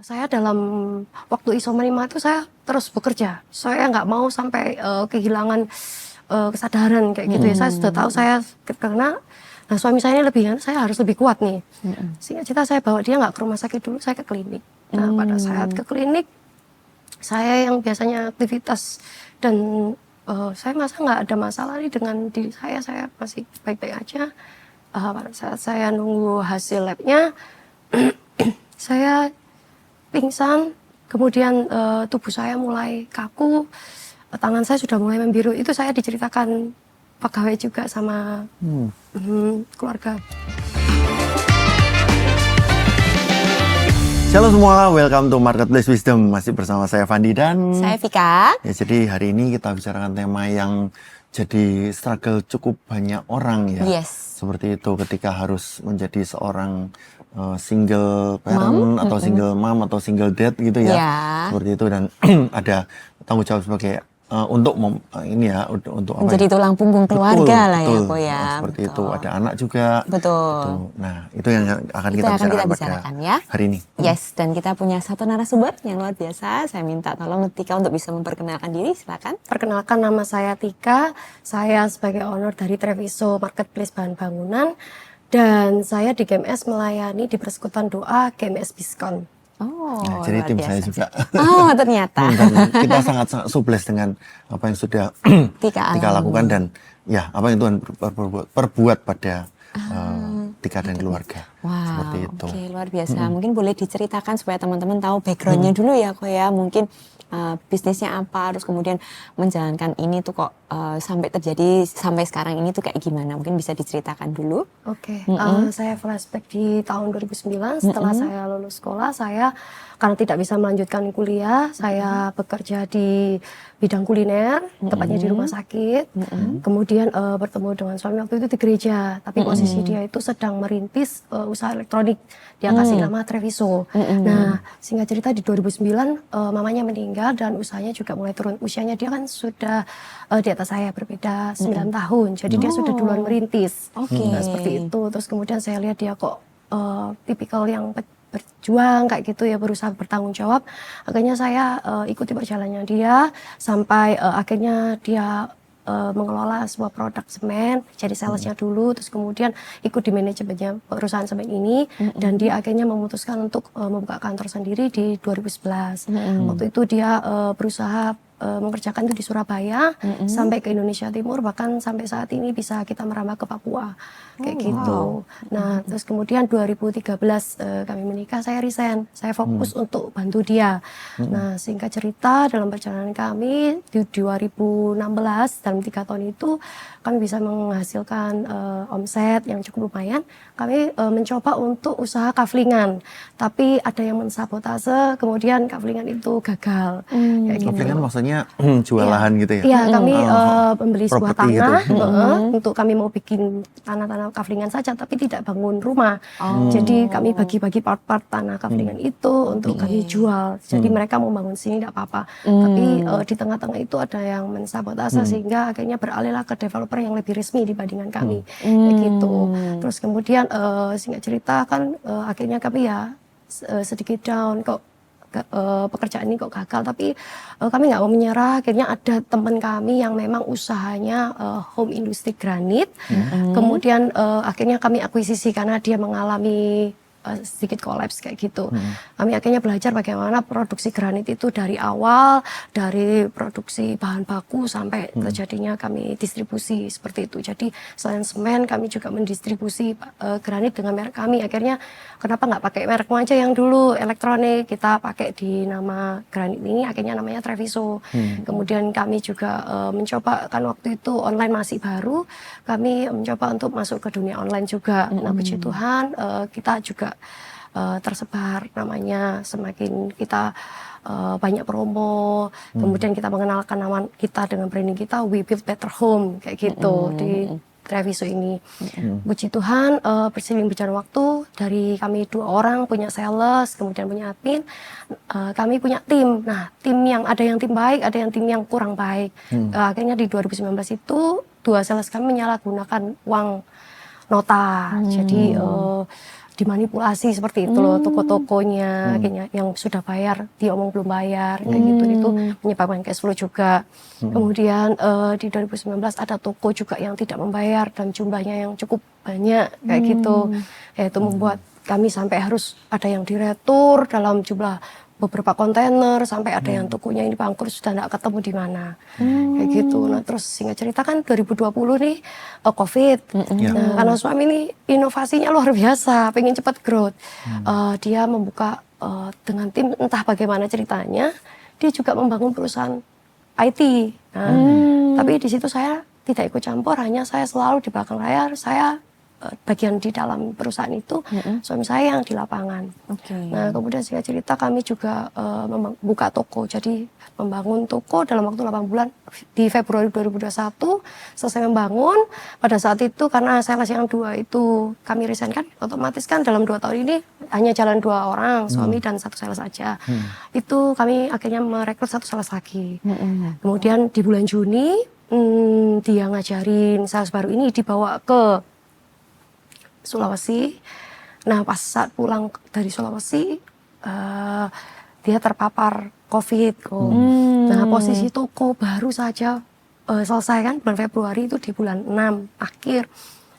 Saya dalam waktu isoman 5 itu saya terus bekerja. Saya nggak mau sampai, kehilangan, kesadaran kayak gitu ya. Saya sudah tahu saya karena suami saya ini lebih kan, saya harus lebih kuat nih. Singkat cerita saya bawa dia nggak ke rumah sakit dulu, saya ke klinik. Nah, pada saat ke klinik, saya yang biasanya aktivitas dan, saya merasa nggak ada masalah nih dengan diri saya masih baik-baik aja. Pada saat saya nunggu hasil labnya, saya pingsan, kemudian, tubuh saya mulai kaku, tangan saya sudah mulai membiru. Itu saya diceritakan pegawai juga sama keluarga. Halo semua, welcome to Marketplace Wisdom. Masih bersama saya Fandi dan saya Vika. Ya, jadi hari ini kita bicarakan tema yang jadi struggle cukup banyak orang ya. Yes. Seperti itu ketika harus menjadi seorang single parent atau single mom atau single dad gitu ya. Seperti itu dan ada tanggung jawab sebagai untuk ini ya untuk apa menjadi ya? tulang punggung keluarga lah betul, ya Ko ya. Seperti betul. itu ada anak juga. Betul. Gitu. Nah itu yang akan Itu kita akan kita bicarakan bicarakan pada ya. hari ini. Yes, dan kita punya satu narasumber yang luar biasa. Saya minta tolong Tika untuk bisa memperkenalkan diri, silakan. Perkenalkan, nama saya Tika. Saya sebagai owner dari Treviso Marketplace Bahan Bangunan. Dan saya di GMS melayani di Persekutuan Doa GMS Biskon. Oh, Nah, jadi tim saya juga. Oh, ternyata. Dan kita sangat subless dengan apa yang sudah Tika lakukan dan ya apa yang Tuhan perbuat pada Tika dan keluarga. Wow, seperti itu. Oke, luar biasa. Mungkin boleh diceritakan supaya teman-teman tahu backgroundnya dulu ya Ko ya. Mungkin bisnisnya apa, terus kemudian menjalankan ini tuh kok sampai terjadi sampai sekarang ini tuh kayak gimana? Mungkin bisa diceritakan dulu. Oke, saya flashback di tahun 2009 setelah saya lulus sekolah. Saya karena tidak bisa melanjutkan kuliah, saya bekerja di bidang kuliner, tepatnya di rumah sakit. Kemudian bertemu dengan suami waktu itu di gereja, tapi posisi dia itu sedang merintis usaha elektronik. Dia kasih nama Treviso. Nah, singkat cerita di 2009 mamanya meninggal dan usahanya juga mulai turun. Usianya dia kan sudah di atas saya, berbeda 9 tahun. Jadi dia sudah duluan merintis. Nah, seperti itu. Terus kemudian saya lihat dia kok tipikal yang berjuang kayak gitu ya, berusaha bertanggung jawab. Akhirnya saya ikuti perjalanannya dia sampai akhirnya dia mengelola sebuah produk semen, jadi salesnya dulu, terus kemudian ikut di manajemennya perusahaan semen ini, dan dia akhirnya memutuskan untuk membuka kantor sendiri di 2011. Waktu itu dia berusaha mengerjakan itu di Surabaya sampai ke Indonesia Timur, bahkan sampai saat ini bisa kita merambah ke Papua kayak gitu. Nah, terus kemudian 2013 kami menikah, saya resign, saya fokus untuk bantu dia. Nah, singkat cerita dalam perjalanan kami di 2016 dalam 3 tahun itu kami bisa menghasilkan omset yang cukup lumayan. Kami mencoba untuk usaha kaflingan, tapi ada yang mensabotase, kemudian kaflingan itu gagal. Kayak gitu. Kaflingan maksudnya jual lahan gitu ya? Iya, kami membeli sebuah tanah gitu. untuk kami mau bikin tanah-tanah kaflingan saja, tapi tidak bangun rumah. Jadi kami bagi-bagi part-part tanah kaflingan itu untuk kami jual. Jadi mereka mau bangun sini tidak apa-apa. Tapi di tengah-tengah itu ada yang mensabotase sehingga akhirnya beralihlah ke developer yang lebih resmi dibandingkan kami. Kayak gitu. Terus kemudian singkat cerita kan akhirnya kami ya sedikit down kok. Pekerjaan ini kok gagal, tapi kami nggak mau menyerah. Akhirnya ada teman kami yang memang usahanya home industry granit. Kemudian akhirnya kami akuisisi karena dia mengalami sedikit kolaps kayak gitu. Kami akhirnya belajar bagaimana produksi granit itu dari awal, dari produksi bahan baku sampai terjadinya kami distribusi seperti itu. Jadi selain semen, kami juga mendistribusi granit dengan merek kami. Akhirnya kenapa nggak pakai merekmu aja yang dulu elektronik, kita pakai di nama granit ini, akhirnya namanya Treviso. Kemudian kami juga mencoba, kan waktu itu online masih baru, kami mencoba untuk masuk ke dunia online juga. Nah, puji Tuhan kita juga tersebar namanya, semakin kita banyak promo, kemudian kita mengenalkan nama kita dengan branding kita, We Build Better Home kayak gitu di Treviso ini. Puji Tuhan, berseiring berjalan waktu, dari kami 2 orang punya sales, kemudian punya admin, kami punya tim. Nah, tim yang ada yang tim baik, ada yang tim yang kurang baik. Akhirnya di 2019 itu 2 sales kami menyalahgunakan uang nota. Jadi dimanipulasi seperti itu loh, toko-tokonya kayaknya yang sudah bayar dia omong belum bayar kayak gitu, itu menyebabkan cash flow juga. Kemudian di 2019 ada toko juga yang tidak membayar dan jumlahnya yang cukup banyak kayak gitu, yaitu membuat kami sampai harus ada yang diretur dalam jumlah beberapa kontainer, sampai ada yang tokonya ini bangkrut sudah tidak ketemu di mana kayak gitu. Nah terus singkat cerita kan 2020 nih COVID. Nah, karena suami ini inovasinya luar biasa, pengen cepat growth. Dia membuka dengan tim, entah bagaimana ceritanya, dia juga membangun perusahaan IT. Nah, tapi di situ saya tidak ikut campur, hanya saya selalu di belakang layar, saya bagian di dalam perusahaan itu, suami saya yang di lapangan. Nah kemudian singkat cerita kami juga membuka toko, jadi membangun toko dalam waktu 8 bulan. Di Februari 2021 selesai membangun. Pada saat itu karena sales yang 2 itu kami resign kan, otomatis kan dalam 2 tahun ini hanya jalan 2 orang, suami dan 1 sales saja. Itu kami akhirnya merekrut 1 sales lagi. Kemudian di bulan Juni dia ngajarin sales baru ini dibawa ke Sulawesi. Nah pas saat pulang dari Sulawesi dia terpapar COVID. Nah posisi toko baru saja selesai kan bulan Februari, itu di bulan 6 akhir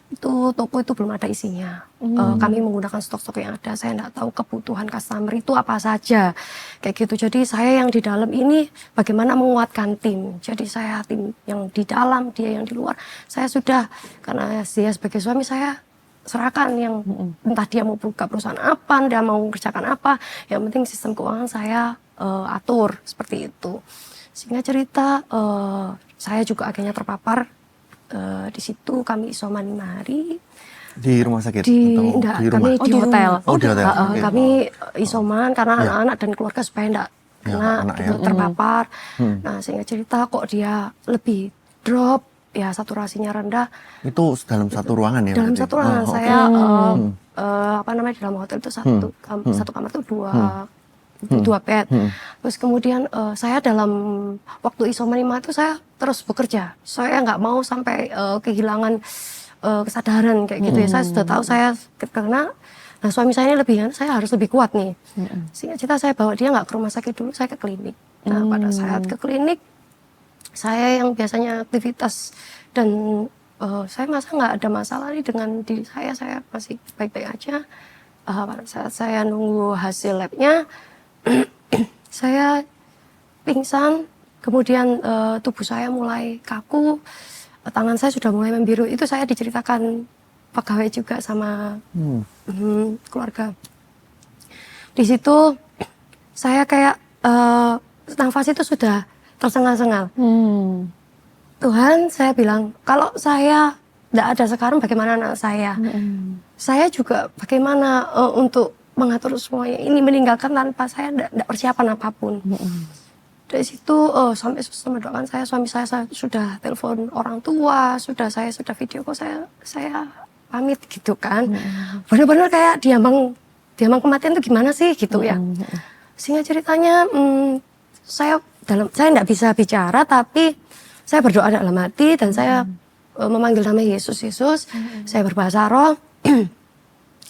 itu toko itu belum ada isinya. Kami menggunakan stok-stok yang ada, saya tidak tahu kebutuhan customer itu apa saja kayak gitu. Jadi saya yang di dalam ini bagaimana menguatkan tim, jadi saya tim yang di dalam, dia yang di luar. Saya sudah, karena dia sebagai suami, saya serahkan yang entah dia mau buka perusahaan apa, dia mau kerjakan apa, yang penting sistem keuangan saya atur seperti itu. Sehingga cerita saya juga akhirnya terpapar. Di situ kami isoman 5 hari di rumah sakit enggak, di rumah? kami di hotel. Di hotel. Kami isoman karena anak-anak dan keluarga supaya enggak kena terpapar. Nah sehingga cerita kok dia lebih drop, ya saturasinya rendah. Itu dalam satu ruangan ya? Dalam berarti? satu ruangan. Saya dalam hotel itu satu kamar itu dua bed. Terus kemudian saya dalam waktu isoman 5 itu saya terus bekerja. Saya nggak mau sampai kehilangan kesadaran kayak gitu ya. Saya sudah tahu saya kena. Nah suami saya ini lebih kan, saya harus lebih kuat nih. Sehingga cerita saya bawa dia nggak ke rumah sakit dulu, saya ke klinik. Nah pada saat ke klinik, saya yang biasanya aktivitas dan saya masa nggak ada masalah nih dengan diri saya masih baik-baik aja. Pada saat saya nunggu hasil labnya, saya pingsan, kemudian tubuh saya mulai kaku, tangan saya sudah mulai membiru. Itu saya diceritakan pegawai juga sama keluarga. Di situ saya kayak nafas itu sudah tersengal-sengal. Tuhan, saya bilang, kalau saya tidak ada sekarang, bagaimana anak saya? Saya juga bagaimana untuk mengatur semuanya ini, meninggalkan tanpa saya tidak persiapan apapun. Dari situ sampai selesai mendoakan saya, suami saya sudah telepon orang tua, saya sudah video call, saya pamit gitu kan. Benar-benar kayak diambang kematian itu gimana sih gitu ya. Sehingga ceritanya saya tidak bisa bicara, tapi saya berdoa dalam hati dan saya memanggil nama Yesus. Saya berbahasa roh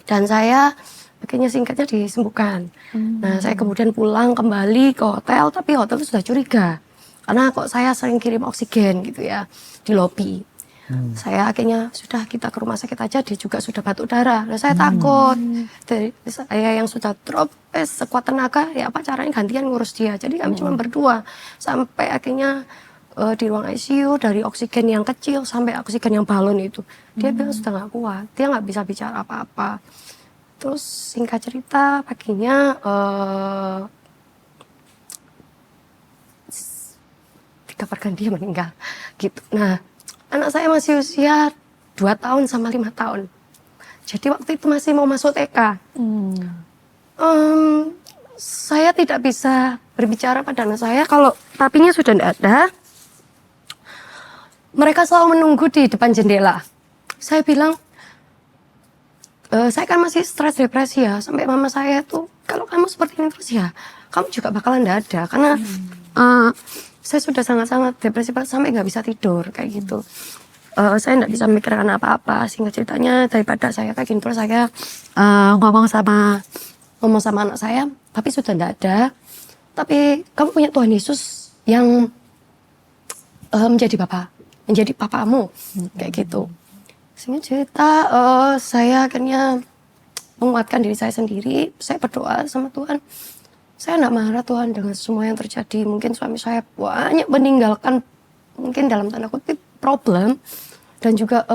dan saya akhirnya singkatnya disembuhkan. Nah saya kemudian pulang kembali ke hotel, tapi hotel itu sudah curiga karena kok saya sering kirim oksigen gitu ya di lobi. Saya akhirnya sudah, kita ke rumah sakit aja, dia juga sudah batuk darah. Nah, saya takut, dari saya yang sudah drop sekuat tenaga, ya apa caranya gantian ngurus dia. Jadi kami cuma berdua sampai akhirnya di ruang ICU, dari oksigen yang kecil sampai oksigen yang balon itu, dia bilang sudah nggak kuat, dia nggak bisa bicara apa-apa. Terus singkat cerita paginya dikabarkan dia meninggal gitu. Nah anak saya masih usia 2 tahun sama 5 tahun. Jadi waktu itu masih mau masuk TK. Saya tidak bisa berbicara pada anak saya kalau tapinya sudah tidak ada. Mereka selalu menunggu di depan jendela. Saya bilang, saya kan masih stres depresi ya. Sampai mama saya tuh, kalau kamu seperti ini terus ya, kamu juga bakalan tidak ada. Karena saya sudah sangat-sangat depresi sampai nggak bisa tidur kayak gitu. saya nggak bisa memikirkan apa-apa. Sehingga ceritanya daripada saya kayak gini terus saya ngomong sama anak saya, tapi sudah nggak ada. Tapi kamu punya Tuhan Yesus yang menjadi papamu, kayak gitu. Sehingga cerita saya akhirnya menguatkan diri saya sendiri. Saya berdoa sama Tuhan. Saya nggak marah Tuhan dengan semua yang terjadi. Mungkin suami saya banyak meninggalkan, mungkin dalam tanda kutip, problem. Dan juga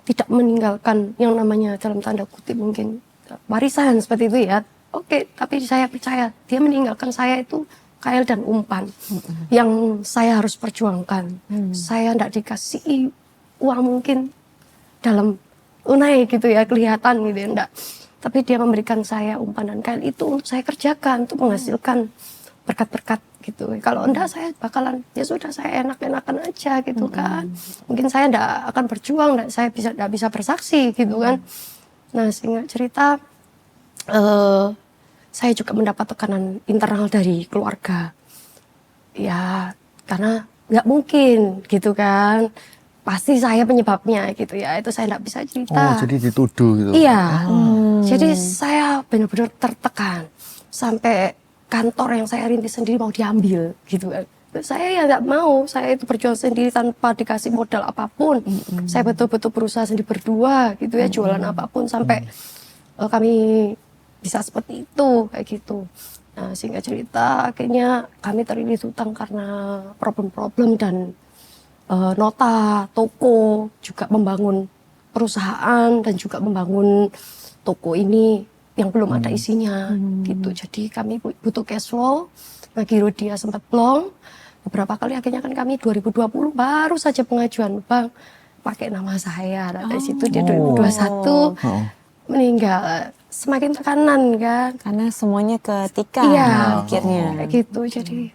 tidak meninggalkan yang namanya dalam tanda kutip mungkin warisan seperti itu ya. Oke, tapi saya percaya dia meninggalkan saya itu kail dan umpan yang saya harus perjuangkan. Saya tidak dikasih uang mungkin dalam tunai gitu ya, kelihatan gitu ya, enggak. Tapi dia memberikan saya umpan dan kail itu untuk saya kerjakan, untuk menghasilkan berkat-berkat gitu. Kalau enggak saya bakalan, ya sudah saya enak-enakan aja gitu kan. Mungkin saya enggak akan berjuang, saya enggak bisa bersaksi gitu kan. Nah, sehingga cerita saya juga mendapat tekanan internal dari keluarga. Ya, karena nggak mungkin gitu kan. Pasti saya penyebabnya gitu ya. Itu saya nggak bisa cerita. Oh, jadi dituduh gitu. Iya. Jadi saya benar-benar tertekan. Sampai kantor yang saya rintis sendiri mau diambil gitu kan. Saya ya nggak mau. Saya itu berjuang sendiri tanpa dikasih modal apapun. Saya betul-betul berusaha sendiri berdua gitu ya. Jualan apapun sampai kami bisa seperti itu kayak gitu. Nah, singkat cerita akhirnya kami terlilit hutang karena problem-problem dan nota toko, juga membangun perusahaan dan juga membangun toko ini yang belum ada isinya gitu. Jadi kami butuh cash flow. Nah, giro dia sempat blong beberapa kali, akhirnya kan kami 2020 baru saja pengajuan bank pakai nama saya. Nah, dari situ dia 2021 meninggal. Semakin tekanan kan, karena semuanya ketika akhirnya kayak gitu. Jadi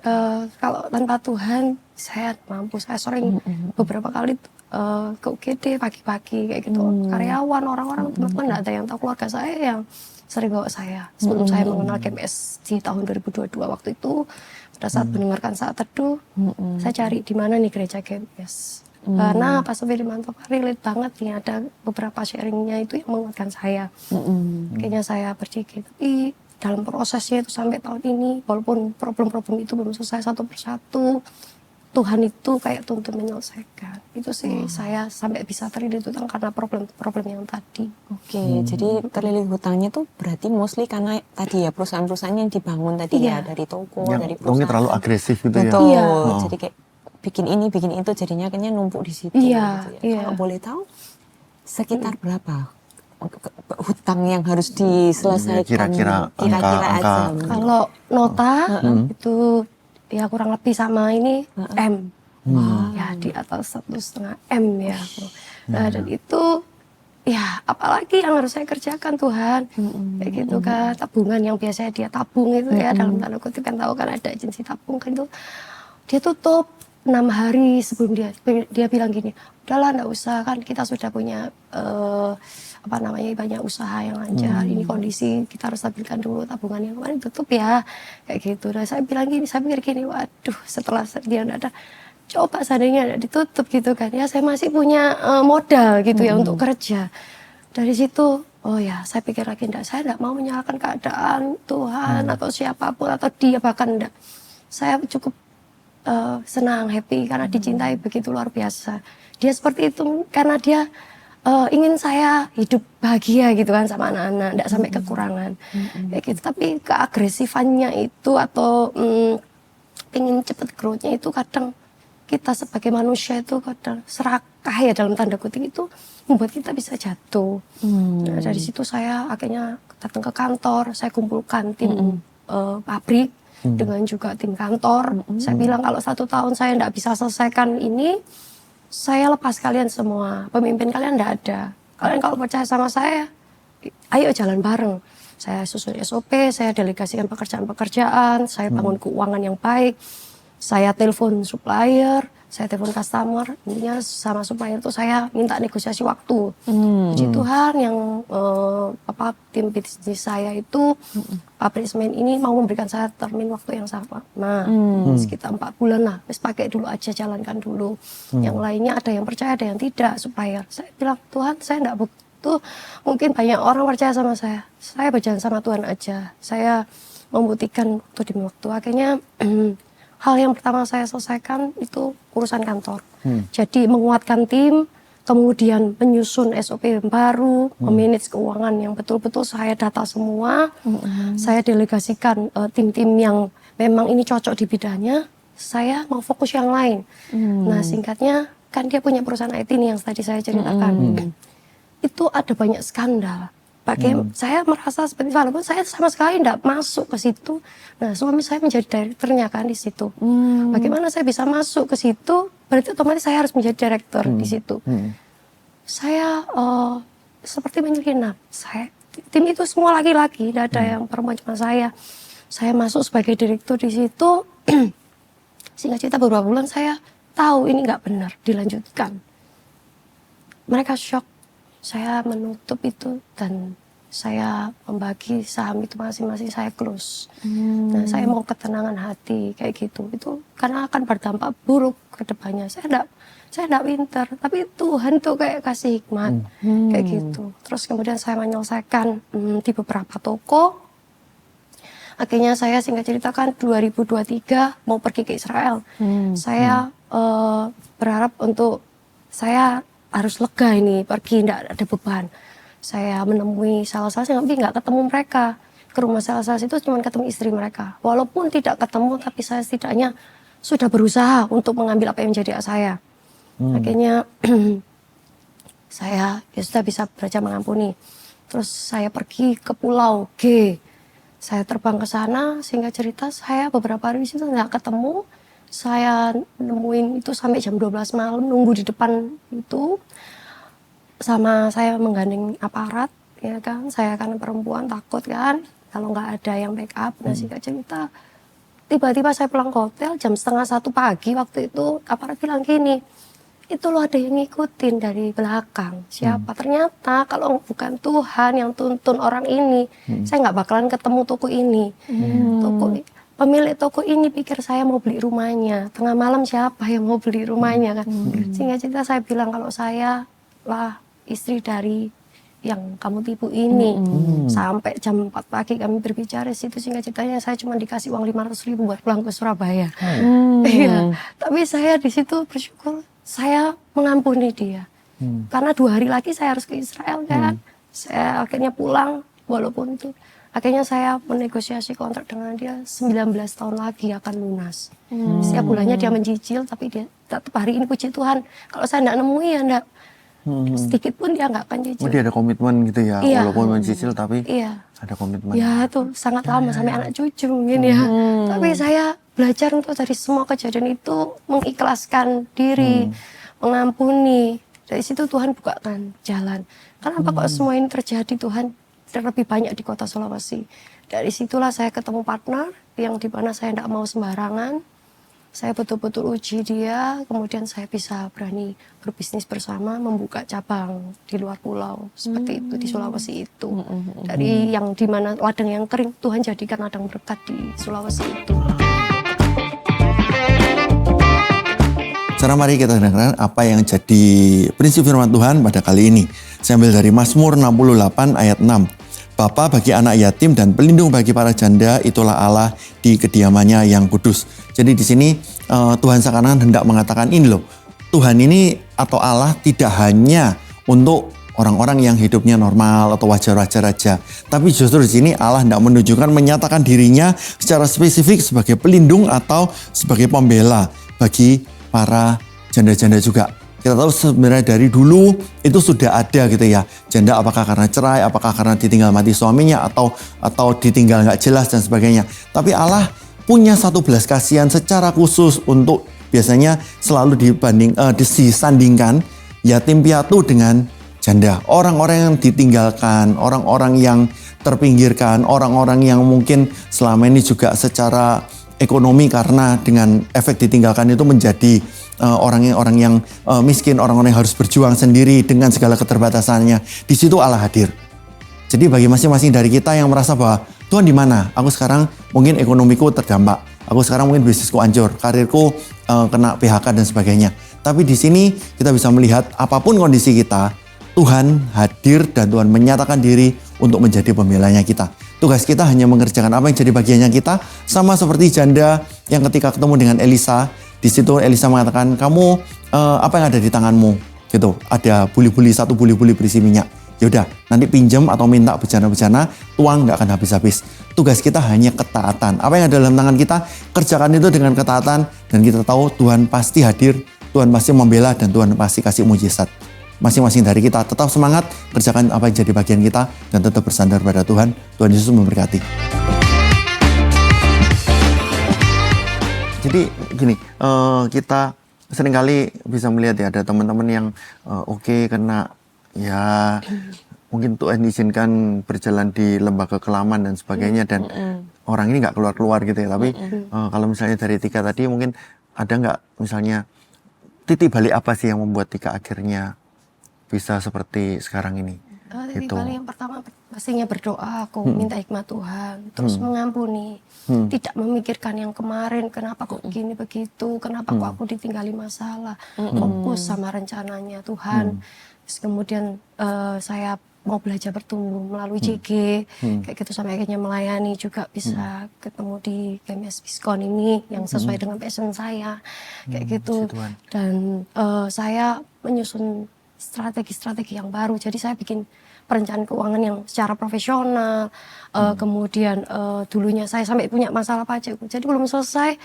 kalau tanpa Tuhan saya mampu. Saya sering beberapa kali ke UGD pagi-pagi kayak gitu. Karyawan, orang-orang, teman-teman nggak ada yang tahu, keluarga saya yang sering bawa saya sebelum saya mengenal GMS di tahun 2022. Waktu itu pada saat mendengarkan saat teduh, saya cari di mana nih gereja GMS. Karena Pak Sofi Limanto relate banget nih, ada beberapa sharingnya itu yang menguatkan saya. Kayaknya saya berpikir, tapi dalam prosesnya itu sampai tahun ini, walaupun problem-problem itu belum selesai satu persatu, Tuhan itu kayak tuntun menyelesaikan. Itu sih saya sampai bisa terlilit hutang karena problem-problem yang tadi. Oke, jadi terlilit hutangnya tuh berarti mostly karena tadi ya perusahaan-perusahaan yang dibangun tadi ya, dari toko, yang dari perusahaan. terlalu agresif gitu ya. Betul, Iya. jadi kayak bikin ini, bikin itu, jadinya akhirnya numpuk di situ. Iya, gitu ya. iya. Kalau boleh tahu, sekitar berapa hutang yang harus diselesaikan? Kira-kira angka. Kalau nota itu ya kurang lebih sama ini M. Ya di atas 1,5 M ya. Nah, dan itu ya apalagi yang harus saya kerjakan Tuhan. Kayak gitu kan, tabungan yang biasanya dia tabung itu ya, dalam tanda kutip kan, tahu kan ada agensi tabung kan itu. Dia tutup 6 hari sebelum dia bilang gini, udahlah enggak usah, kan kita sudah punya banyak usaha yang lancar, ini kondisi kita harus stabilkan dulu, tabungan yang kemarin tutup ya, kayak gitu. Nah, saya bilang gini, saya pikir gini, waduh, setelah dia enggak ada, coba seandainya enggak ditutup gitu kan ya, saya masih punya modal gitu ya untuk kerja. Dari situ, oh ya, saya pikir lagi, saya enggak mau menyalahkan keadaan Tuhan atau siapapun atau dia, bahkan enggak. Saya cukup senang, happy karena dicintai begitu luar biasa. Dia seperti itu karena dia ingin saya hidup bahagia gitu kan sama anak-anak, enggak sampai kekurangan kayak gitu. Tapi keagresifannya itu atau ingin cepet growth-nya itu kadang kita sebagai manusia itu kadang serakah ya dalam tanda kutip, itu membuat kita bisa jatuh. Nah, dari situ saya akhirnya datang ke kantor, saya kumpulkan tim pabrik dengan juga tim kantor. Saya bilang kalau 1 tahun saya enggak bisa selesaikan ini, saya lepas kalian semua. Pemimpin kalian enggak ada. Kalian kalau percaya sama saya, ayo jalan bareng. Saya susun SOP, saya delegasikan pekerjaan-pekerjaan, saya bangun keuangan yang baik, saya telepon supplier, saya telepon customer, intinya sama supplier itu saya minta negosiasi waktu. Puji Tuhan yang tim bisnis saya itu pabrik semen ini mau memberikan saya termin waktu yang sama. Nah, sekitar 4 bulan lah, terus pakai dulu aja, jalankan dulu. Yang lainnya ada yang percaya, ada yang tidak, supplier. Saya bilang, Tuhan saya enggak butuh, mungkin banyak orang percaya sama saya berjalan sama Tuhan aja. Saya membuktikan waktu demi waktu. Akhirnya hal yang pertama saya selesaikan itu urusan kantor. Jadi menguatkan tim, kemudian menyusun SOP yang baru, memanage keuangan yang betul-betul saya data semua. Saya delegasikan tim-tim yang memang ini cocok di bidangnya, saya mau fokus yang lain. Nah singkatnya, kan dia punya perusahaan IT nih yang tadi saya ceritakan. Itu ada banyak skandal. Saya merasa seperti walaupun saya sama sekali tidak masuk ke situ. Nah, suami saya menjadi direkturnya kan di situ. Bagaimana saya bisa masuk ke situ? Berarti otomatis saya harus menjadi direktur di situ. Saya seperti menyelinap. Tim itu semua laki-laki, tidak ada yang perempuan, cuma saya. Saya masuk sebagai direktur di situ. Singkat cerita beberapa bulan saya tahu ini nggak benar dilanjutkan. Mereka shock. Saya menutup itu dan saya membagi saham itu masing-masing saya close. Nah, saya mau ketenangan hati kayak gitu. Itu karena akan berdampak buruk ke depannya. Saya enggak pintar, tapi Tuhan tuh kayak kasih hikmat kayak gitu. Terus kemudian saya menyelesaikan di beberapa toko. Akhirnya saya singkat ceritakan 2023 mau pergi ke Israel. Saya berharap untuk saya harus lega ini, pergi, tidak ada beban. Saya menemui sales-sales tapi nggak ketemu mereka. Ke rumah sales itu cuma ketemu istri mereka. Walaupun tidak ketemu, tapi saya setidaknya sudah berusaha untuk mengambil apa yang menjadi hak saya. Akhirnya saya sudah bisa belajar mengampuni. Terus saya pergi ke Pulau G. Saya terbang ke sana, sehingga cerita saya beberapa hari di situ nggak ketemu. Saya nemuin itu sampai jam 12 malam, nunggu di depan itu. Sama saya menggandeng aparat, ya kan. Saya kan perempuan, takut kan, kalau nggak ada yang backup. Nah, singkat cerita, tiba-tiba saya pulang ke hotel, jam 12:30 pagi waktu itu, aparat bilang gini, itu loh ada yang ngikutin dari belakang. Siapa? Ternyata kalau bukan Tuhan yang tuntun orang ini, saya nggak bakalan ketemu toko ini. Pemilik toko ini pikir saya mau beli rumahnya. Tengah malam siapa yang mau beli rumahnya kan? Sehingga cerita saya bilang kalau saya lah istri dari yang kamu tipu ini. Sampai jam 4 pagi kami berbicara di situ. Sehingga ceritanya saya cuma dikasih uang 500.000 buat pulang ke Surabaya. Iya. Tapi saya di situ bersyukur saya mengampuni dia. Karena 2 hari lagi saya harus ke Israel kan. Saya akhirnya pulang walaupun itu. Akhirnya saya menegosiasi kontrak dengan dia 19 tahun lagi akan lunas. Setiap bulannya dia mencicil, tapi dia tetap hari ini puji Tuhan. Kalau saya tidak nemui ya enggak, sedikit pun dia nggak akan cicil. Oh, dia ada komitmen gitu ya, iya. Walaupun mencicil tapi ada komitmen. Ya tuh sangat lama sampai anak cucu mungkin ya. Tapi saya belajar untuk dari semua kejadian itu mengikhlaskan diri, mengampuni. Dari situ Tuhan bukakan jalan. Kenapa kok semua ini terjadi Tuhan? Terlebih banyak di kota Sulawesi. Dari situlah saya ketemu partner yang dimana saya tidak mau sembarangan. Saya betul-betul uji dia, kemudian saya bisa berani berbisnis bersama, membuka cabang di luar pulau seperti itu di Sulawesi itu. Dari yang dimana ladang yang kering, Tuhan jadikan ladang berkat di Sulawesi itu. Sekarang mari kita dengarkan apa yang jadi prinsip firman Tuhan pada kali ini. Saya ambil dari Mazmur 68 ayat 6. Bapa bagi anak yatim dan pelindung bagi para janda, itulah Allah di kediamannya yang kudus. Jadi di sini Tuhan seakan-akan hendak mengatakan ini loh, Tuhan ini atau Allah tidak hanya untuk orang-orang yang hidupnya normal atau wajar-wajar aja. Tapi justru di sini Allah hendak menunjukkan, menyatakan dirinya secara spesifik sebagai pelindung atau sebagai pembela bagi para janda-janda juga. Kita tahu sebenarnya dari dulu itu sudah ada gitu ya. Janda apakah karena cerai, apakah karena ditinggal mati suaminya atau ditinggal nggak jelas dan sebagainya. Tapi Allah punya satu belas kasihan secara khusus untuk biasanya selalu disandingkan yatim piatu dengan janda. Orang-orang yang ditinggalkan, orang-orang yang terpinggirkan, orang-orang yang mungkin selama ini juga secara ekonomi karena dengan efek ditinggalkan itu menjadi orang yang miskin, orang-orang yang harus berjuang sendiri dengan segala keterbatasannya. Di situ Allah hadir. Jadi bagi masing-masing dari kita yang merasa bahwa Tuhan di mana? Aku sekarang mungkin ekonomiku terdampak, aku sekarang mungkin bisnisku hancur, karirku kena PHK dan sebagainya. Tapi di sini kita bisa melihat apapun kondisi kita, Tuhan hadir dan Tuhan menyatakan diri untuk menjadi pembelanya kita. Tugas kita hanya mengerjakan apa yang jadi bagiannya kita, sama seperti janda yang ketika ketemu dengan Elisa, di situ Elisa mengatakan, kamu apa yang ada di tanganmu? Gitu, ada buli-buli, satu buli-buli berisi minyak. Yaudah, nanti pinjam atau minta bejana-bejana, tuang nggak akan habis-habis. Tugas kita hanya ketaatan. Apa yang ada dalam tangan kita, kerjakan itu dengan ketaatan, dan kita tahu Tuhan pasti hadir, Tuhan pasti membela, dan Tuhan pasti kasih mujizat. Masing-masing dari kita tetap semangat, kerjakan apa yang jadi bagian kita, dan tetap bersandar pada Tuhan. Tuhan Yesus memberkati. Jadi gini, kita seringkali bisa melihat ya, ada teman-teman yang oke, karena ya mungkin Tuhan izinkan berjalan di lembaga kelaman dan sebagainya, dan orang ini nggak keluar-keluar gitu ya. Tapi kalau misalnya dari Tika tadi, mungkin ada nggak misalnya titik balik apa sih yang membuat Tika akhirnya bisa seperti sekarang ini? Titik Gitu. balik yang pertama pastinya berdoa, aku minta hikmat Tuhan, terus mengampuni, tidak memikirkan yang kemarin, kenapa kok gini begitu, kenapa kok aku ditinggali masalah, fokus sama rencananya Tuhan. Terus kemudian saya mau belajar bertumbuh melalui JG, kayak gitu, sampai akhirnya melayani juga bisa ketemu di KMS Biskon ini yang sesuai dengan passion saya, kayak gitu. Dan saya menyusun strategi-strategi yang baru, jadi saya bikin perencanaan keuangan yang secara profesional. Kemudian dulunya saya sampai punya masalah pajak, jadi belum selesai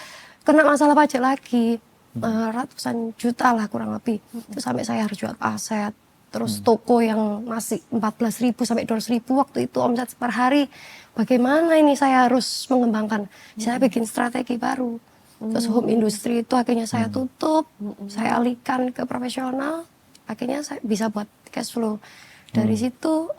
kena masalah pajak lagi, ratusan juta lah kurang lebih. Itu sampai saya harus jual aset. Terus toko yang masih 14.000 sampai 12.000 waktu itu omset per hari. Bagaimana ini saya harus mengembangkan? Saya bikin strategi baru. Terus home industry itu akhirnya saya tutup, saya alihkan ke profesional. Akhirnya saya bisa buat cash flow. Dari situ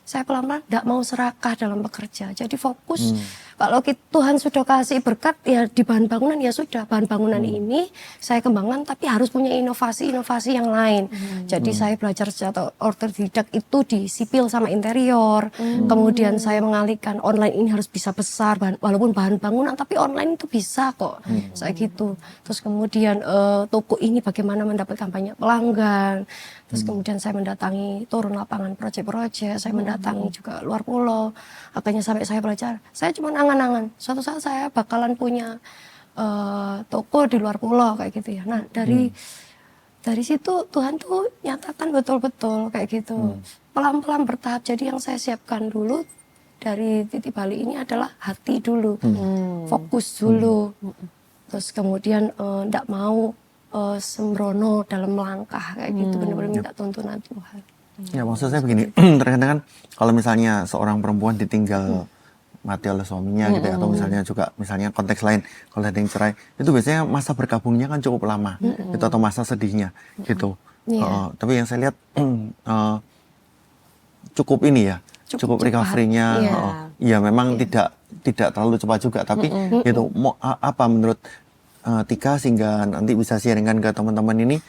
saya pelan-pelan tidak mau serakah dalam bekerja. Jadi fokus, kalau Tuhan sudah kasih berkat ya di bahan bangunan, ya sudah, bahan bangunan ini saya kembangkan, tapi harus punya inovasi-inovasi yang lain. Jadi saya belajar secara otodidak itu di sipil sama interior. Kemudian saya mengalihkan online ini harus bisa besar, walaupun bahan bangunan, tapi online itu bisa kok. Saya gitu. Terus kemudian toko ini bagaimana mendapatkan banyak pelanggan. Terus kemudian saya mendatangi turun lapangan proyek-proyek, saya mendatangi juga luar pulau. Akhirnya sampai saya belajar, saya cuma angan-angan, suatu saat saya bakalan punya toko di luar pulau kayak gitu ya. Nah dari situ Tuhan tuh nyatakan betul-betul kayak gitu. Pelan-pelan bertahap, jadi yang saya siapkan dulu dari titik balik ini adalah hati dulu, fokus dulu. Terus kemudian ndak mau sembrono dalam langkah kayak gitu, benar-benar minta tuntunan Tuhan. Ya maksud saya begini, terkadang kan kalau misalnya seorang perempuan ditinggal mati oleh suaminya gitu ya, atau misalnya juga misalnya konteks lain kalau ada yang cerai, itu biasanya masa berkabungnya kan cukup lama, itu atau masa sedihnya gitu. Tapi yang saya lihat cukup ini ya, cukup recovery-nya. Ya memang tidak terlalu cepat juga, tapi gitu. Apa menurut Tika sehingga nanti bisa sharingkan ke teman-teman ini,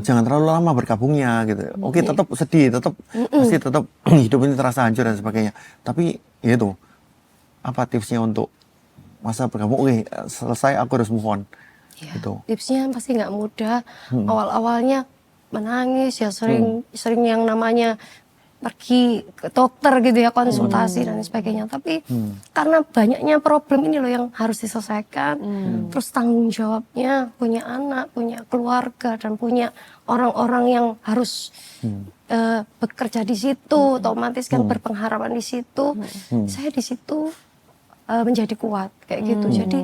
jangan terlalu lama berkabungnya gitu. Oke, tetap sedih, pasti tetap hidup ini terasa hancur dan sebagainya. Tapi ya itu, apa tipsnya untuk masa berkabung? Oke, selesai, aku harus move on. Gitu. Tipsnya pasti nggak mudah. Awal-awalnya menangis ya, sering yang namanya pergi ke dokter gitu ya, konsultasi dan sebagainya. Tapi karena banyaknya problem ini loh yang harus diselesaikan, terus tanggung jawabnya, punya anak, punya keluarga, dan punya orang-orang yang harus bekerja di situ, otomatis kan berpengharapan di situ. Saya di situ menjadi kuat kayak gitu. Jadi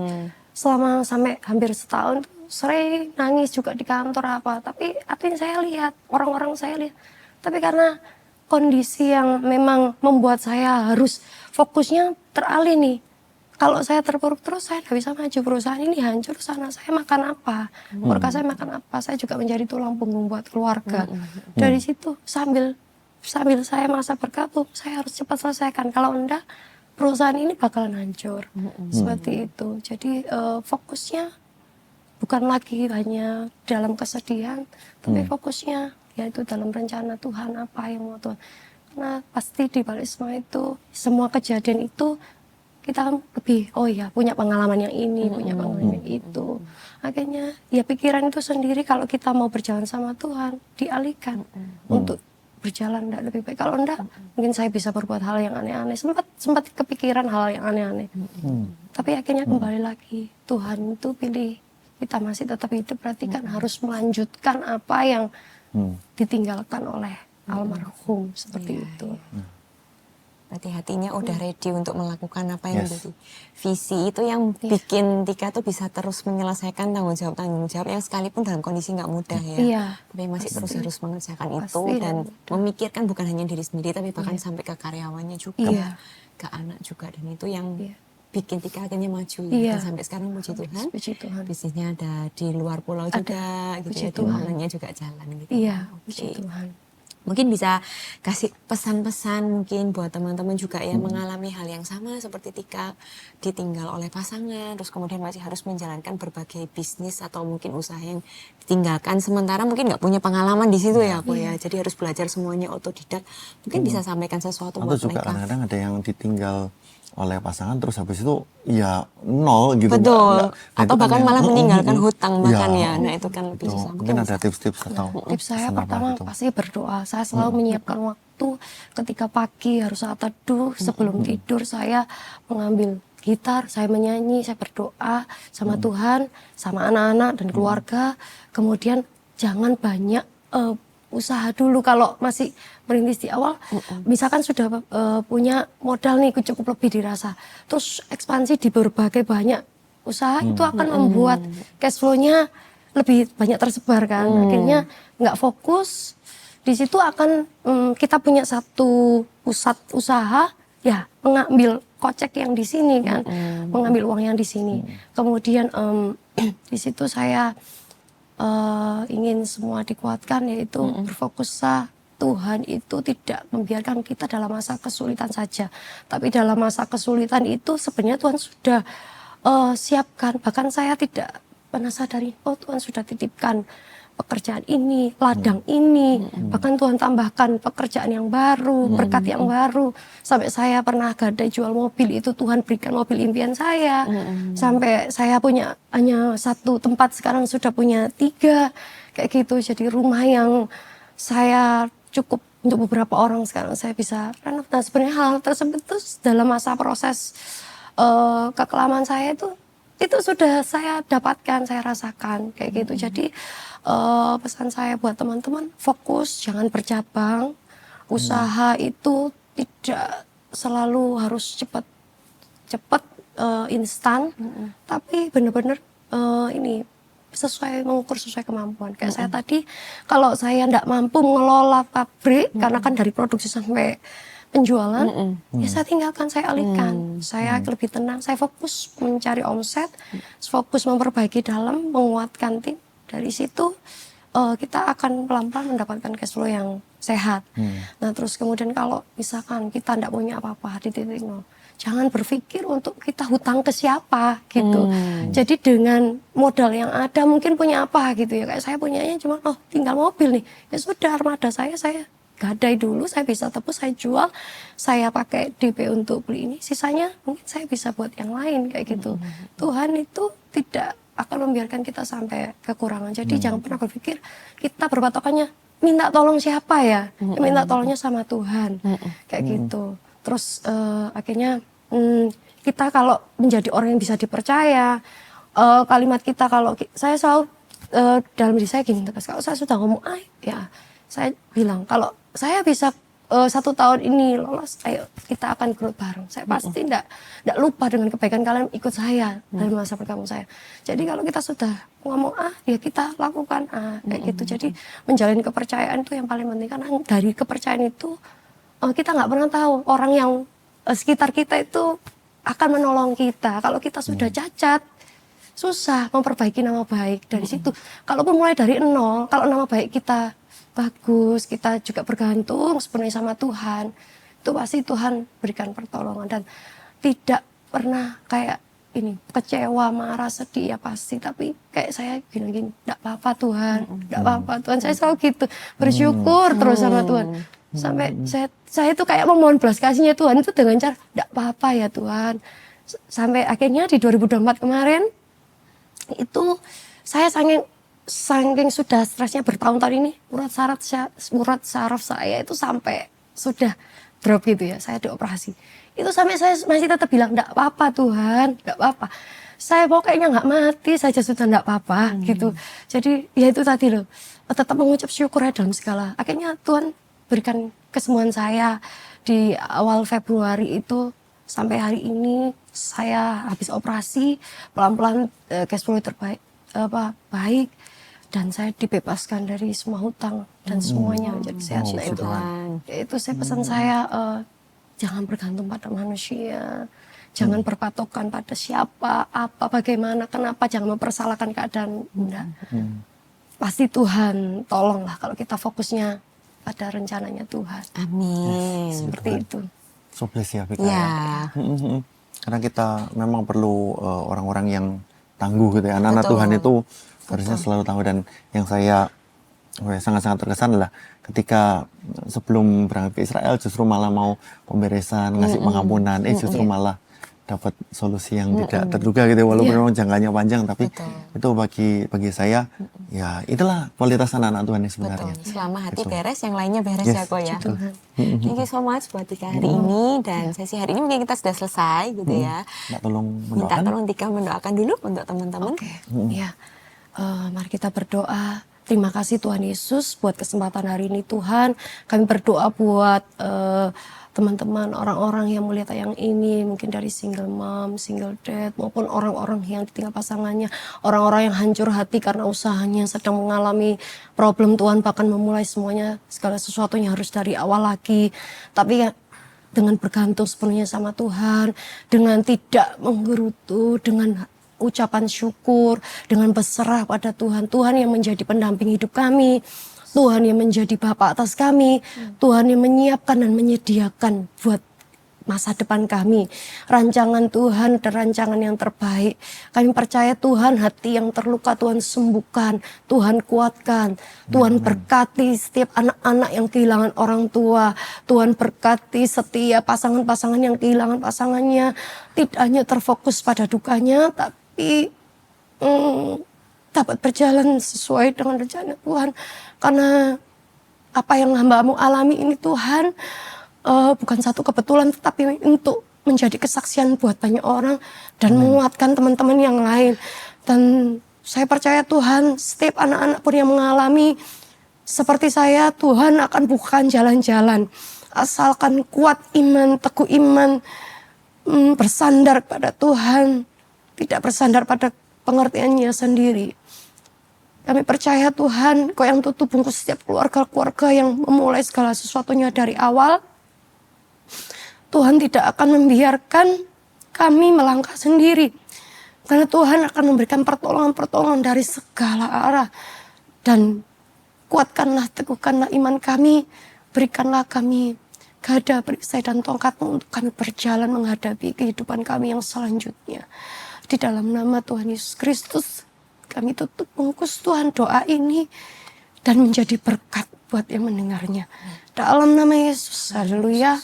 selama sampai hampir setahun sering nangis juga di kantor apa. Tapi yang saya lihat, orang-orang saya lihat. Tapi karena kondisi yang memang membuat saya harus fokusnya teralih nih. Kalau saya terpuruk terus, saya tidak bisa maju. Perusahaan ini hancur, sana saya makan apa? Keluarga saya makan apa? Saya juga menjadi tulang punggung buat keluarga. Dari situ sambil saya masa bergabung, saya harus cepat selesaikan. Kalau enggak, perusahaan ini bakalan hancur. Seperti itu. Jadi fokusnya bukan lagi hanya dalam kesedihan, tapi fokusnya yaitu dalam rencana Tuhan, apa yang mau Tuhan. Karena pasti di balik semua kejadian itu kita lebih, oh ya, punya pengalaman yang ini, punya pengalaman yang itu. Akhirnya ya pikiran itu sendiri kalau kita mau berjalan sama Tuhan dialihkan untuk berjalan enggak lebih baik. Kalau enggak, mungkin saya bisa berbuat hal yang aneh-aneh. Sempat kepikiran hal yang aneh-aneh. Tapi akhirnya kembali lagi, Tuhan itu pilih kita masih tetap hidup, berarti kan harus melanjutkan apa yang ditinggalkan oleh almarhum, seperti itu. Berarti hatinya udah ready untuk melakukan apa yang menjadi visi itu yang bikin Tika tuh bisa terus menyelesaikan tanggung jawab yang sekalipun dalam kondisi nggak mudah ya. Tapi masih terus harus mengerjakan itu dan memikirkan bukan hanya diri sendiri tapi bahkan sampai ke karyawannya juga, ke anak juga, dan itu yang bikin Tika akhirnya maju dan sampai sekarang puji Tuhan, bisnisnya ada di luar pulau juga gitu ya, Tuhannya juga jalan gitu. Puji Tuhan. Mungkin bisa kasih pesan-pesan mungkin buat teman-teman juga yang mengalami hal yang sama seperti Tika, ditinggal oleh pasangan, terus kemudian masih harus menjalankan berbagai bisnis atau mungkin usaha yang ditinggalkan sementara mungkin nggak punya pengalaman di situ ya, jadi harus belajar semuanya otodidak. Mungkin bisa sampaikan sesuatu atau buat juga mereka. kadang-kadang ada yang ditinggal oleh pasangan terus habis itu ya nol gitu. Betul. Nah, atau bahkan malah meninggalkan hutang bahkan ya. Nah itu kan lebih susah. Mungkin ada tips-tips atau tips saya pertama pasti berdoa. Saya selalu menyiapkan waktu ketika pagi harus saat teduh, sebelum tidur saya mengambil gitar, saya menyanyi, saya berdoa sama Tuhan, sama anak-anak dan keluarga. Kemudian jangan banyak usaha dulu kalau masih merintis di awal. Misalkan sudah punya modal nih cukup lebih dirasa, terus ekspansi di berbagai banyak usaha itu akan membuat cash flow-nya lebih banyak tersebar kan. Akhirnya nggak fokus di situ. Akan kita punya satu pusat usaha ya, mengambil kocek yang di sini kan, mengambil uang yang di sini. Kemudian di situ saya ingin semua dikuatkan, yaitu berfokuslah. Tuhan itu tidak membiarkan kita dalam masa kesulitan saja, tapi dalam masa kesulitan itu sebenarnya Tuhan sudah siapkan. Bahkan saya tidak pernah sadari, oh Tuhan sudah titipkan pekerjaan ini, ladang ini, bahkan Tuhan tambahkan pekerjaan yang baru, berkat yang baru. Sampai saya pernah gadai jual mobil, itu Tuhan berikan mobil impian saya. Sampai saya punya hanya satu tempat, sekarang sudah punya 3, kayak gitu. Jadi rumah yang saya cukup untuk beberapa orang sekarang saya bisa renov. Nah sebenarnya hal tersebut itu dalam masa proses kekelaman saya itu sudah saya dapatkan, saya rasakan kayak gitu. Jadi pesan saya buat teman-teman, fokus, jangan bercabang. Usaha itu tidak selalu harus cepat instan, tapi benar-benar ini mengukur sesuai kemampuan. Kayak saya tadi, kalau saya tidak mampu mengelola pabrik, karena kan dari produksi sampai penjualan, ya saya tinggalkan, saya alihkan. Saya lebih tenang, saya fokus mencari omset, fokus memperbaiki dalam, menguatkan tim. Dari situ kita akan pelan-pelan mendapatkan cash flow yang sehat. Nah terus kemudian kalau misalkan kita tidak punya apa-apa di titik nol, jangan berpikir untuk kita hutang ke siapa gitu. Jadi dengan modal yang ada mungkin punya apa gitu ya. Kayak saya punyanya cuma tinggal mobil nih. Ya sudah, armada saya gadai dulu, saya bisa tebus, saya jual, saya pakai DP untuk beli ini. Sisanya mungkin saya bisa buat yang lain kayak gitu. Tuhan itu tidak akan membiarkan kita sampai kekurangan. Jadi jangan pernah berpikir kita berpatokannya minta tolong siapa ya. Minta tolongnya sama Tuhan. Kayak gitu. Terus akhirnya kita kalau menjadi orang yang bisa dipercaya, kalimat kita kalau saya selalu dalam diri saya gini, kalau saya sudah ngomong ya saya bilang kalau saya bisa 1 tahun ini lolos, ayo kita akan growth bareng. Saya pasti tidak lupa dengan kebaikan kalian ikut saya dari masa pertama saya. Jadi kalau kita sudah ngomong ya kita lakukan kayak gitu. Jadi menjalin kepercayaan itu yang paling penting, karena dari kepercayaan itu kita nggak pernah tahu orang yang sekitar kita itu akan menolong kita. Kalau kita sudah cacat, susah memperbaiki nama baik dari situ. Kalaupun mulai dari nol, kalau nama baik kita bagus, kita juga bergantung sepenuhnya sama Tuhan, itu pasti Tuhan berikan pertolongan. Dan tidak pernah kayak ini kecewa, marah, sedih ya pasti. Tapi kayak saya gini, enggak apa-apa Tuhan, enggak apa-apa Tuhan. Saya selalu gitu, bersyukur terus sama Tuhan. Sampai saya itu kayak memohon belas kasihnya Tuhan itu dengan cara enggak apa-apa ya Tuhan. Sampai akhirnya di 2024 kemarin itu saya saking sudah stresnya bertahun-tahun ini, urat saraf saya itu sampai sudah drop gitu ya, saya dioperasi. Itu sampai saya masih tetap bilang enggak apa-apa Tuhan, enggak apa-apa. Saya pokoknya nggak mati saja sudah enggak apa-apa gitu. Jadi ya itu tadi loh, tetap mengucap syukur ya dalam segala. Akhirnya Tuhan berikan kesembuhan saya di awal Februari itu. Sampai hari ini saya habis operasi, pelan-pelan cash flow baik, dan saya dibebaskan dari semua hutang dan semuanya menjadi sehat. Nah itu saya pesan saya, jangan bergantung pada manusia, jangan berpatokan pada siapa, apa, bagaimana, kenapa, jangan mempersalahkan keadaan. Enggak. Pasti Tuhan tolonglah kalau kita fokusnya pada rencananya Tuhan. Amin. Seperti itu. So bless ya Vika ya. Karena kita memang perlu orang-orang yang tangguh gitu ya. Anak-anak Tuhan itu harusnya selalu tahu. Dan yang saya sangat-sangat terkesan adalah ketika sebelum berangkat ke Israel justru malah mau pemberesan, ngasih pengampunan, justru malah dapat solusi yang tidak terduga gitu ya. Walaupun memang jangkanya panjang, tapi itu bagi saya ya itulah kualitas anak-anak Tuhan ini sebenarnya. Selama hati beres, yang lainnya beres ya kok ya. Thank you so much buat Tika hari ini, dan sesi hari ini mungkin kita sudah selesai gitu ya. Minta tolong Tika mendoakan dulu untuk teman-teman. Ya, mari kita berdoa. Terima kasih Tuhan Yesus buat kesempatan hari ini Tuhan. Kami berdoa buat teman-teman, orang-orang yang melihat tayang ini, mungkin dari single mom, single dad, maupun orang-orang yang ditinggal pasangannya, orang-orang yang hancur hati karena usahanya sedang mengalami problem. Tuhan bahkan memulai semuanya, segala sesuatunya harus dari awal lagi. Tapi ya, dengan bergantung sepenuhnya sama Tuhan, dengan tidak menggerutu, dengan ucapan syukur, dengan berserah pada Tuhan. Tuhan yang menjadi pendamping hidup kami, Tuhan yang menjadi Bapa atas kami, Tuhan yang menyiapkan dan menyediakan buat masa depan kami. Rancangan Tuhan dan rancangan yang terbaik. Kami percaya Tuhan, hati yang terluka Tuhan sembuhkan, Tuhan kuatkan, Tuhan berkati setiap anak-anak yang kehilangan orang tua. Tuhan berkati setiap pasangan-pasangan yang kehilangan pasangannya. Tidak hanya terfokus pada dukanya, tapi dapat berjalan sesuai dengan rencana Tuhan. Karena apa yang hamba-Mu alami ini Tuhan, bukan satu kebetulan, tetapi untuk menjadi kesaksian buat banyak orang dan menguatkan teman-teman yang lain. Dan saya percaya Tuhan, setiap anak-anak pun yang mengalami seperti saya, Tuhan akan bukakan jalan-jalan. Asalkan kuat iman, teguh iman, bersandar pada Tuhan, tidak bersandar pada pengertiannya sendiri. Kami percaya Tuhan, Kau yang tutup bungkus setiap keluarga-keluarga yang memulai segala sesuatunya dari awal. Tuhan tidak akan membiarkan kami melangkah sendiri. Karena Tuhan akan memberikan pertolongan-pertolongan dari segala arah. Dan kuatkanlah, teguhkanlah iman kami. Berikanlah kami gada, perisai, dan tongkat-Mu untuk kami berjalan menghadapi kehidupan kami yang selanjutnya. Di dalam nama Tuhan Yesus Kristus, kami tutup bungkus Tuhan doa ini dan menjadi berkat buat yang mendengarnya. Dalam nama Yesus, haleluya.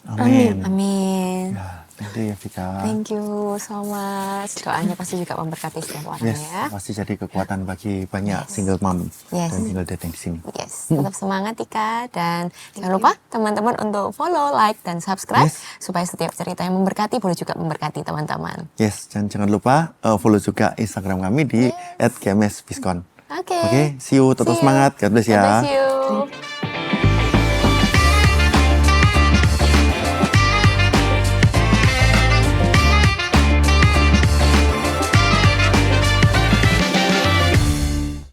Amin. Amin. Ya, thank you ya Vika. Thank you so much. Doanya pasti juga memberkati setiap orang ya. Pasti jadi kekuatan bagi banyak single mom dan single dad yang di sini. Tetap semangat Tika, dan jangan lupa teman-teman untuk follow, like, dan subscribe supaya setiap cerita yang memberkati boleh juga memberkati teman-teman. Dan jangan lupa follow juga Instagram kami di @gmsviskon. Oke. See you, tetap semangat. God bless ya. God bless you.